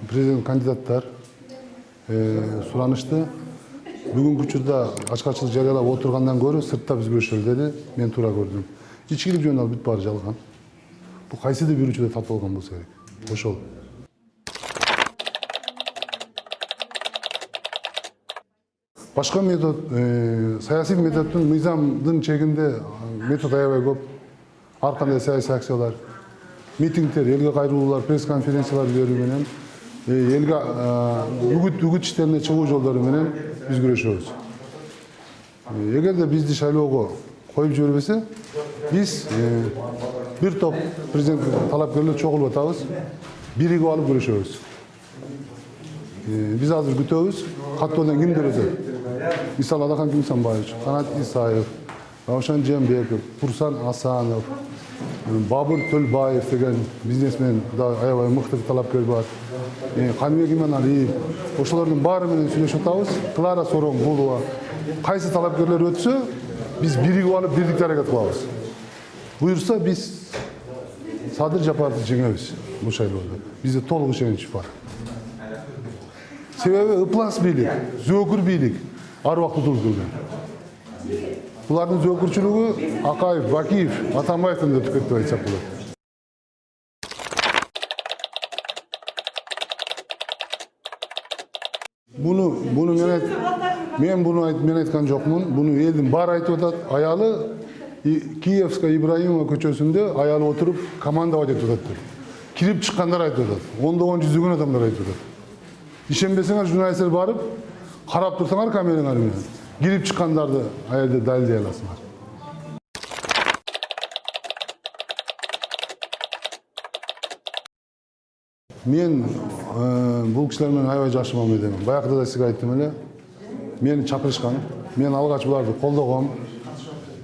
президент кандидаттар суранышты. Бүгүнкү учурда ачкачылык жарыялап отургандан көрө сыртта биз күрөшөлү деди. Мен туура көрдүм. Ичкилик жөнүндө бүт баары жалган. Бул кайсыдыр бир учурда тартып алган болсо керек. Ошол. Башка метод, саясий методдун мыйзамдын чегинде метод аябай көп. Ар кандай саясий акциялар, митингдер, элге кайрылуулар, пресс-конференциялар берүү менен, элге үгүт иштерине чыгуу жолдору менен биз күрөшөбүз. Эгерде бизди шайлоого коюп жибербесе, биз бир топ президент талапкерлер чогулуп атабыз, биригип алып күрөшөбүз. Биз азыр күтөбүз, каттоодон кимдер өтөт? Мисалы Адахан Кимсанбаевич, Канат Исаев, Раушан Жээнбеков, Турсан Асанов, Бабыр Төлбаев деген бизнесмен, аябай мыкты талапкер бар. Каныбек Иманалиев, ошолордун баары менен сүйлөшүп атабыз. Клара Сооронкулова. Кайсы талапкерлер өтсө, биз биригип алып бирдикте аракет кылабыз. Буюрса биз Садыр Жапаровду жеңебиз бул шайлоодо. Бизде толук ишенич бар. Себеби ыплас бийлик, зөөкүр бийлик ар убакыт утулуп келген. Булардын зөөкүрчүлүгү Акаев, Бакиев, Атамбаевден өтүп кетти деп айтсак болот. Мен айткан жокмун. Буну элдин баары айтып атат. Аялы Киевская Ибраимова көчөсүндө аялы отуруп командовать этип атат. Кирип чыккандар айтып атат. Ондогон жүздөгөн адамдар айтып атат. Ишенбесеңер журналисттер барып, карап турсаңар камераңар менен. Кирип чыккандарды аялды далилдей аласыңар. Мен бул кишилер менен аябай жакшы мамиледемин. Баягыда да сизге айттым эле. Мени чакырышкан. Мен алгач буларды колдогом.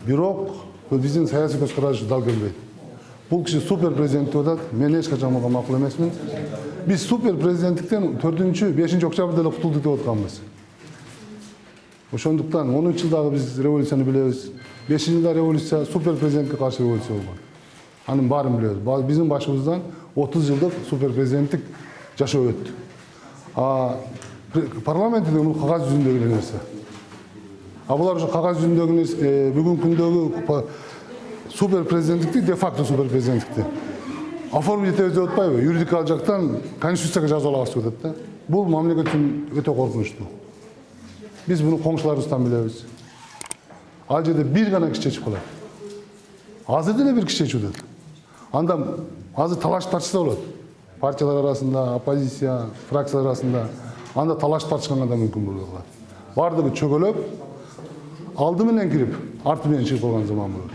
Бирок биздин саясий көз караш дал келбейт. Бул киши супер президент деп атат. Мен эч качан мага макул эмесмин. Biz süper prezidentikten 4-5 oktyabrda da kutuldık деп atkanбыз. Ошондуктан 10 жылдагы биз революцияны билебиз. 5-жылда революция супер президентке каршы революция болгон. Анын баарын билебиз. Биздин башыбыздан 30 жылдык супер президенттик жашоо өттү. Парламентте бул кагаз жүзүндөгү нерсе. Булар ошо кагаз жүзүндөгү нерсе бүгүнкү күндөгү супер президенттикти де факто супер президенттикти оформить етебиз деп атпайбы? Юридикалык жактан конституцияга жазып алабыз деп атат да. Бул мамлекет үчүн өтө коркунучтуу. Биз буну коңшуларыбыздан билебиз. Ал жерде бир гана киши чечип калат. Азыр деле бир киши чечип атат. Анда азыр талаш тартышса болот. Партиялар арасында, оппозиция, фракциялар арасында анда талаш тартышканга да мүмкүн болот. Бардыгы чөгөлөп, алды менен кирип, арты менен чыгып калган заман болот.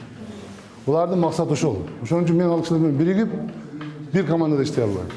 Булардын максаты ошол. Ошон үчүн мен ал кишилер менен биригип бир командада иштей албайм.